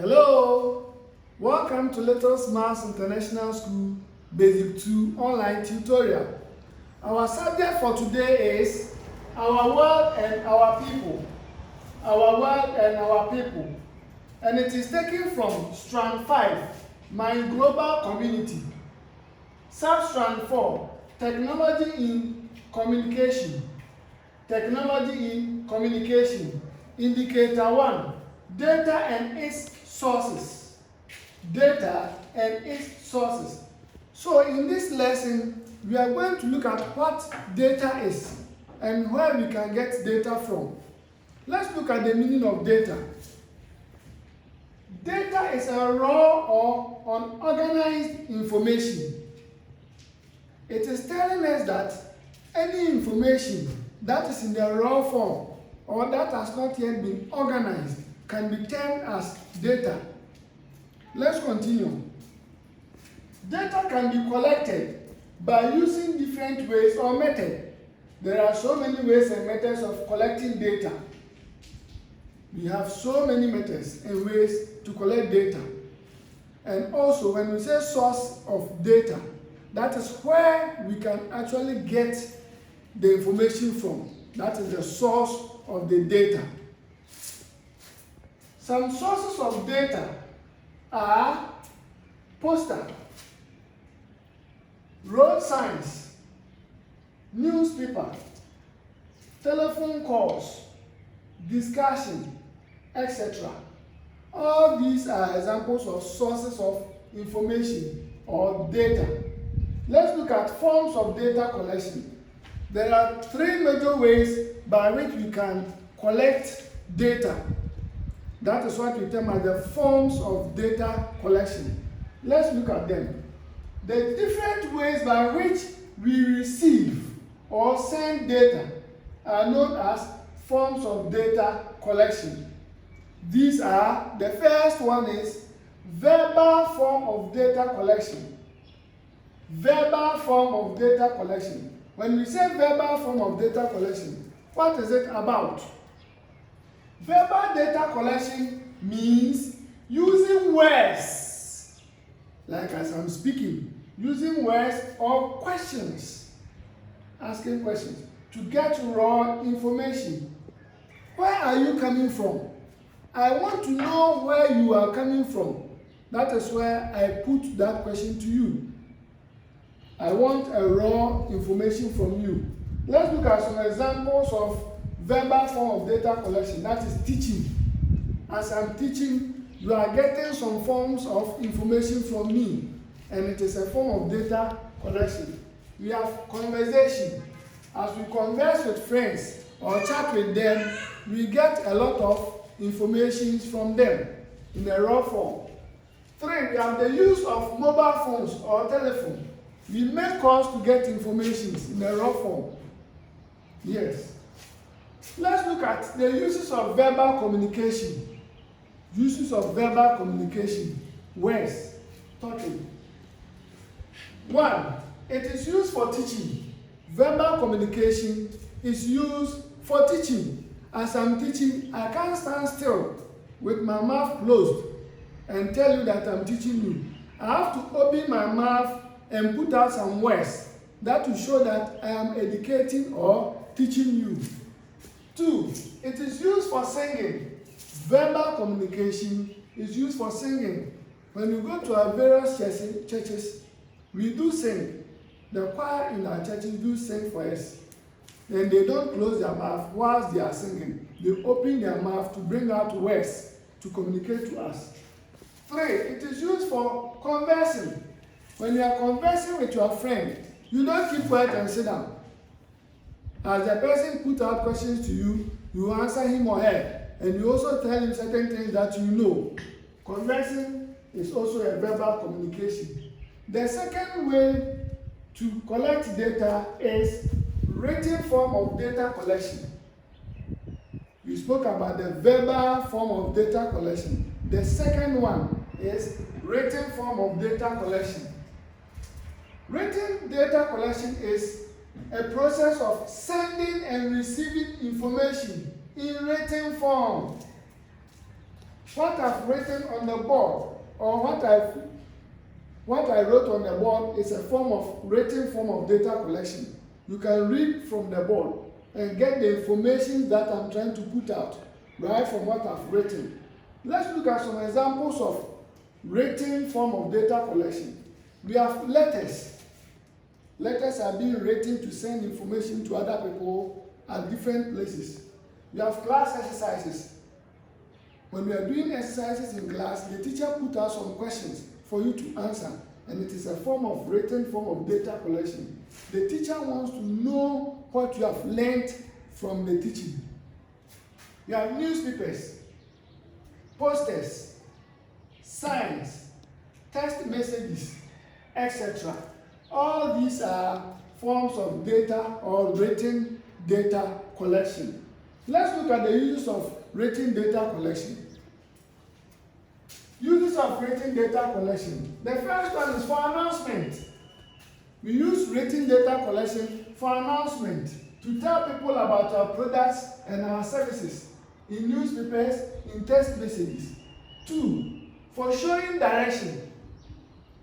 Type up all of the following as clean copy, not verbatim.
Hello, welcome to Little Maths International School Basic 2 online tutorial. Our subject for today is our world and our people. Our world and our people. And it is taken from Strand 5, My Global Community. Sub-Strand 4, Technology in Communication. Technology in Communication. Indicator 1, Data and its sources. Data and its sources. So in this lesson, we are going to look at what data is and where we can get data from. Let's look at the meaning of data. Data is a raw or unorganized information. It is telling us that any information that is in the raw form or that has not yet been organized can be termed as data. Let's continue. Data can be collected by using different ways or methods. There are so many ways and methods of collecting data. We have so many methods and ways to collect data. And also, when we say source of data, that is where we can actually get the information from. That is the source of the data. Some sources of data are poster, road signs, newspaper, telephone calls, discussion, etc. All these are examples of sources of information or data. Let's look at forms of data collection. There are three major ways by which we can collect data. That is what we term as the forms of data collection. Let's look at them. The different ways by which we receive or send data are known as forms of data collection. These are, the first one is verbal form of data collection. Verbal form of data collection. When we say verbal form of data collection, what is it about? Verbal data collection means using words, like as I'm speaking, using words or questions, asking questions to get raw information. Where are you coming from? I want to know where you are coming from. That is where I put that question to you. I want a raw information from you. Let's look at some examples of verbal form of data collection. That is teaching. As I'm teaching, you are getting some forms of information from me, and it is a form of data collection. We have conversation. As we converse with friends or chat with them, we get a lot of information from them in a raw form. 3, we have the use of mobile phones or telephone. We make calls to get information in a raw form. Yes. Let's look at the uses of verbal communication. Uses of verbal communication. Words. Talking. 1. It is used for teaching. Verbal communication is used for teaching. As I'm teaching, I can't stand still with my mouth closed and tell you that I'm teaching you. I have to open my mouth and put out some words that will show that I am educating or teaching you. 2. It is used for singing. Verbal communication is used for singing. When we go to our various churches, we do sing. The choir in our churches do sing for us. Then they don't close their mouth whilst they are singing. They open their mouth to bring out words to communicate to us. 3. It is used for conversing. When you are conversing with your friend, you don't keep quiet and sit down. As the person puts out questions to you, you answer him or her, and you also tell him certain things that you know. Conversing is also a verbal communication. The second way to collect data is written form of data collection. We spoke about the verbal form of data collection. The second one is written form of data collection. Written data collection is a process of sending and receiving information in written form. what I've written on the board or what I wrote on the board is a written form of data collection. You can read from the board and get the information that I'm trying to put out right from what I've written. Let's look at some examples of written form of data collection. We have letters. Letters are being written to send information to other people at different places. We have class exercises. When we are doing exercises in class, the teacher put out some questions for you to answer, and it is a written form of data collection. The teacher wants to know what you have learned from the teaching. You have newspapers, posters, signs, text messages, etc. All these are forms of data or written data collection. Let's look at the uses of written data collection. Uses of written data collection. The first one is for announcement. We use written data collection for announcement to tell people about our products and our services in newspapers, in text messages. 2, for showing direction.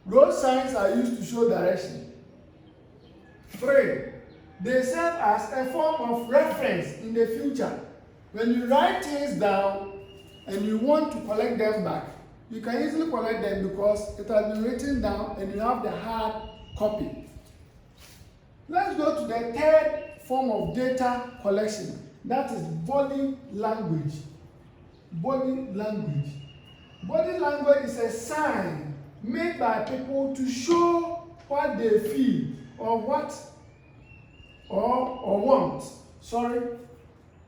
Road signs are used to show direction. 3, they serve as a form of reference in the future. When you write things down and you want to collect them back, you can easily collect them because it has been written down and you have the hard copy. Let's go to the third form of data collection. That is body language. Body language. Body language is a sign made by people to show what they feel or want. Sorry.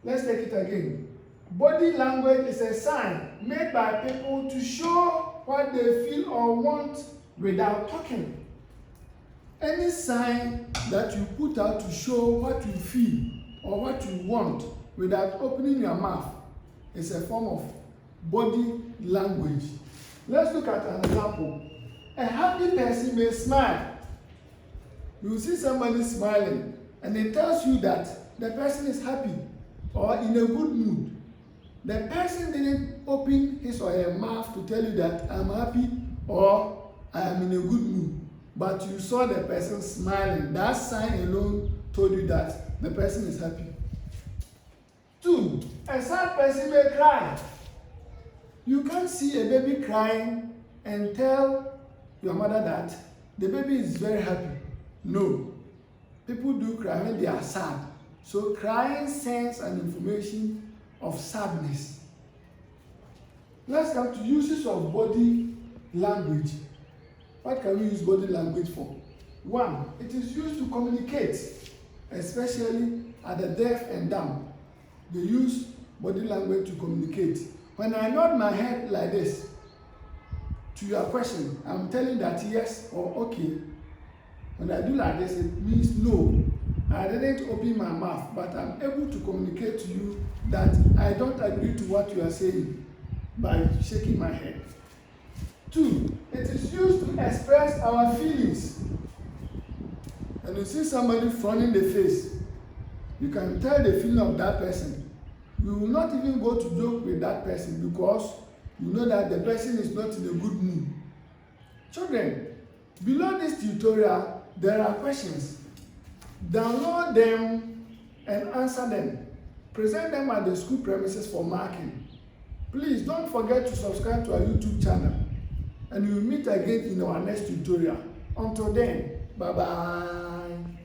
Let's take it again. Body language is a sign made by people to show what they feel or want without talking. Any sign that you put out to show what you feel or what you want without opening your mouth is a form of body language. Let's look at an example. A happy person may smile. You see somebody smiling and it tells you that the person is happy or in a good mood. The person didn't open his or her mouth to tell you that I'm happy or I am in a good mood, but you saw the person smiling. That sign alone told you that the person is happy. 2, a sad person may cry. You can't see a baby crying and tell your mother that the baby is very happy. No. People do cry when they are sad. So crying sends an information of sadness. Let's come to uses of body language. What can we use body language for? 1, it is used to communicate, especially at the deaf and dumb. They use body language to communicate. When I nod my head like this to your question, I'm telling that yes or okay. When I do like this, it means no. I didn't open my mouth, but I'm able to communicate to you that I don't agree to what you are saying by shaking my head. 2, it is used to express our feelings. When you see somebody frowning the face, you can tell the feeling of that person. You will not even go to joke with that person because you know that the person is not in a good mood. Children, below this tutorial, there are questions. Download them and answer them. Present them at the school premises for marking. Please don't forget to subscribe to our YouTube channel. And we will meet again in our next tutorial. Until then, bye-bye.